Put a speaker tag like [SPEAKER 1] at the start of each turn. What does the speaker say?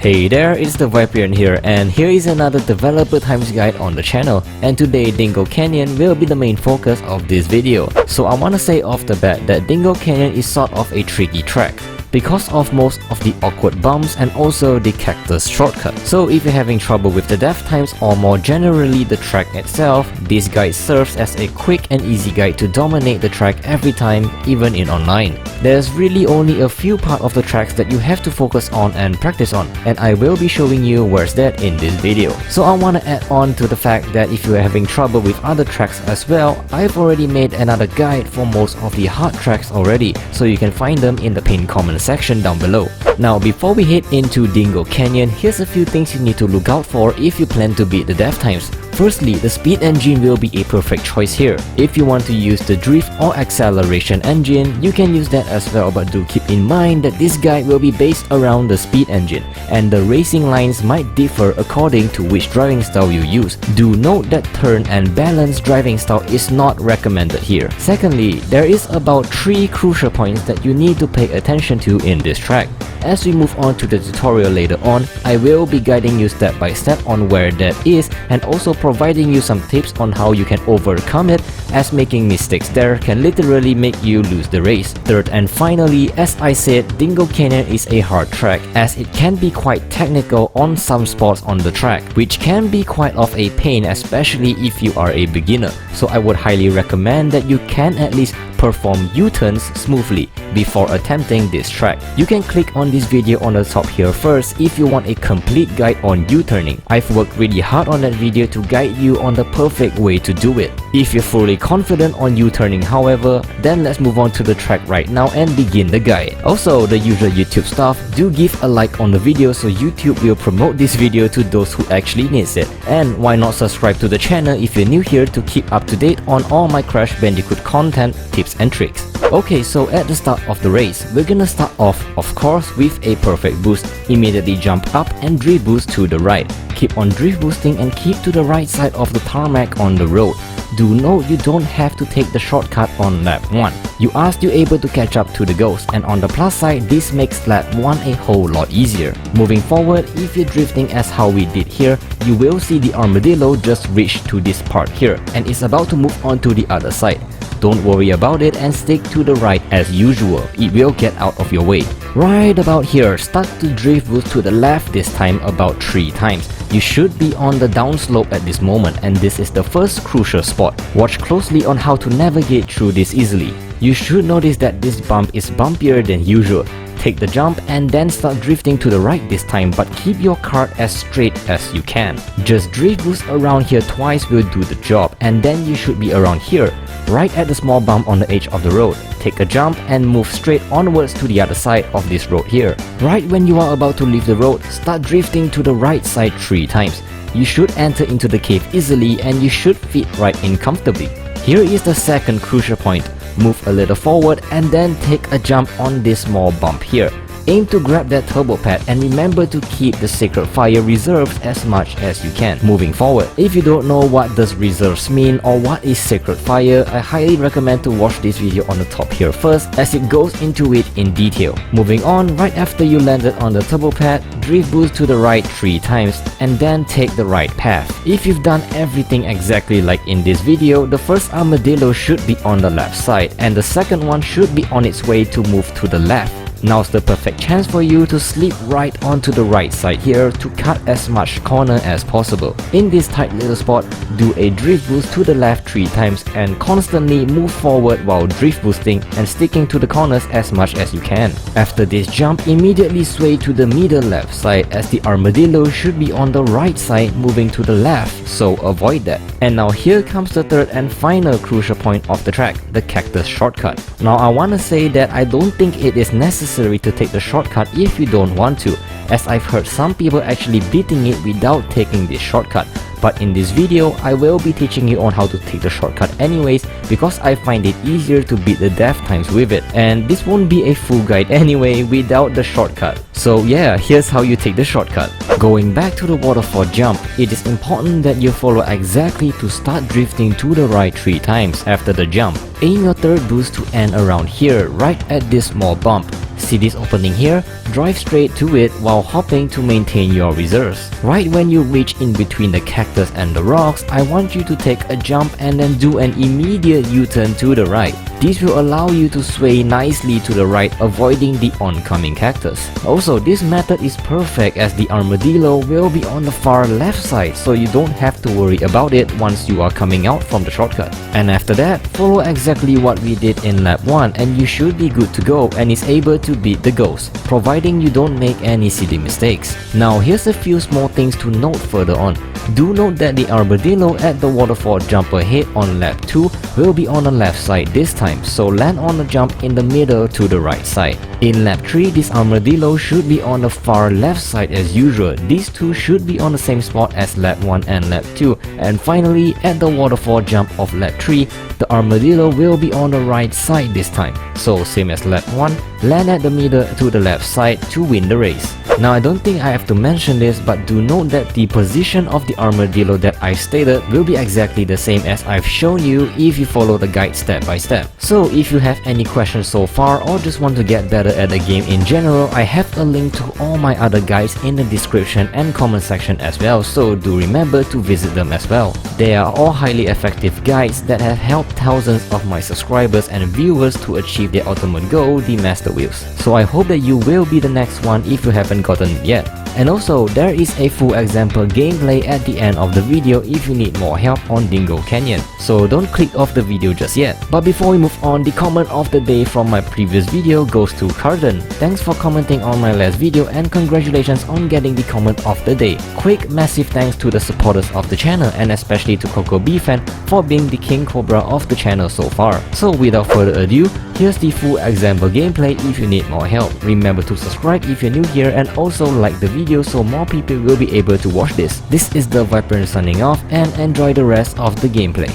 [SPEAKER 1] Hey there, it's the Viperian here, and here is another Developer Times guide on the channel. And today Dingo Canyon will be the main focus of this video. So I wanna say off the bat that Dingo Canyon is sort of a tricky track because of most of the awkward bumps and also the cactus shortcut. So if you're having trouble with the dev times or more generally the track itself, this guide serves as a quick and easy guide to dominate the track every time, even in online. There's really only a few parts of the tracks that you have to focus on and practice on, and I will be showing you where's that in this video. So I wanna add on to the fact that if you are having trouble with other tracks as well, I've already made another guide for most of the hard tracks already, so you can find them in the pinned comment section down below. Now before we head into Dingo Canyon, here's a few things you need to look out for if you plan to beat the dev times. Firstly, the speed engine will be a perfect choice here. If you want to use the drift or acceleration engine, you can use that as well, but do keep in mind that this guide will be based around the speed engine, and the racing lines might differ according to which driving style you use. Do note that turn and balance driving style is not recommended here. Secondly, there is about 3 crucial points that you need to pay attention to in this track. As we move on to the tutorial later on, I will be guiding you step by step on where that is and also providing you some tips on how you can overcome it, as making mistakes there can literally make you lose the race. Third and finally, as I said, Dingo Canyon is a hard track as it can be quite technical on some spots on the track, which can be quite of a pain, especially if you are a beginner. So I would highly recommend that you can at least perform U-turns smoothly before attempting this track. You can click on this video on the top here first if you want a complete guide on U-turning. I've worked really hard on that video to guide you on the perfect way to do it. If you're fully confident on U-turning however, then let's move on to the track right now and begin the guide. Also, the usual YouTube stuff, do give a like on the video so YouTube will promote this video to those who actually needs it. And why not subscribe to the channel if you're new here to keep up to date on all my Crash Bandicoot content, tips and tricks. Okay, so at the start of the race, we're gonna start off, of course, with a perfect boost. Immediately jump up and drift boost to the right. Keep on drift boosting and keep to the right side of the tarmac on the road. Do note you don't have to take the shortcut on lap 1. You are still able to catch up to the ghost, and on the plus side, this makes lap 1 a whole lot easier. Moving forward, if you're drifting as how we did here, you will see the armadillo just reach to this part here and is about to move on to the other side. Don't worry about it and stick to the right as usual, it will get out of your way. Right about here, start to drift boost to the left this time about 3 times. You should be on the downslope at this moment, and this is the first crucial spot. Watch closely on how to navigate through this easily. You should notice that this bump is bumpier than usual. Take the jump and then start drifting to the right this time, but keep your car as straight as you can. Just drift boost around here twice will do the job, and then you should be around here, right at the small bump on the edge of the road. Take a jump and move straight onwards to the other side of this road here. Right when you are about to leave the road, start drifting to the right side 3 times. You should enter into the cave easily and you should fit right in comfortably. Here is the second crucial point. Move a little forward and then take a jump on this small bump here. Aim to grab that turbo pad and remember to keep the sacred fire reserves as much as you can. Moving forward, if you don't know what does reserves mean or what is sacred fire, I highly recommend to watch this video on the top here first, as it goes into it in detail. Moving on, right after you landed on the turbo pad, drift boost to the right 3 times and then take the right path. If you've done everything exactly like in this video, the first armadillo should be on the left side and the second one should be on its way to move to the left. Now's the perfect chance for you to slip right onto the right side here to cut as much corner as possible. In this tight little spot, do a drift boost to the left 3 times and constantly move forward while drift boosting and sticking to the corners as much as you can. After this jump, immediately sway to the middle left side as the armadillo should be on the right side moving to the left, so avoid that. And now here comes the third and final crucial point of the track, the cactus shortcut. Now I wanna say that I don't think it is necessary to take the shortcut if you don't want to, as I've heard some people actually beating it without taking this shortcut. But in this video, I will be teaching you on how to take the shortcut anyways, because I find it easier to beat the dev times with it, and this won't be a full guide anyway without the shortcut. So yeah, here's how you take the shortcut. Going back to the waterfall jump, it is important that you follow exactly to start drifting to the right 3 times after the jump. Aim your third boost to end around here, right at this small bump. See this opening here? Drive straight to it while hopping to maintain your reserves. Right when you reach in between the cactus and the rocks, I want you to take a jump and then do an immediate U-turn to the right. This will allow you to sway nicely to the right, avoiding the oncoming cactus. Also, this method is perfect as the armadillo will be on the far left side, so you don't have to worry about it once you are coming out from the shortcut. And after that, follow exactly what we did in lap 1 and you should be good to go and is able to beat the ghost, providing you don't make any silly mistakes. Now here's a few small things to note further on. Do note that the armadillo at the waterfall jump ahead on lap 2 will be on the left side this time, so land on the jump in the middle to the right side. In lap 3, this armadillo should be on the far left side as usual. These two should be on the same spot as lap 1 and lap 2. And finally, at the waterfall jump of lap 3, the armadillo will be on the right side this time. So same as lap 1, land at the middle to the left side to win the race. Now I don't think I have to mention this, but do note that the position of the armadillo that I stated will be exactly the same as I've shown you if you follow the guide step by step. So if you have any questions so far or just want to get better at the game in general, I have a link to all my other guides in the description and comment section as well, so do remember to visit them as well. They are all highly effective guides that have helped thousands of my subscribers and viewers to achieve their ultimate goal, the Master Wheels. So I hope that you will be the next one if you haven't gotten it yet. And also, there is a full example gameplay at the end of the video if you need more help on Dingo Canyon. So don't click off the video just yet. But before we move on, the comment of the day from my previous video goes to Carden. Thanks for commenting on my last video and congratulations on getting the comment of the day. Quick massive thanks to the supporters of the channel and especially to Coco Beefan for being the king cobra of the channel so far. So without further ado, here's the full example gameplay if you need more help. Remember to subscribe if you're new here and also like the video so more people will be able to watch this. This is the Viperian signing off and enjoy the rest of the gameplay.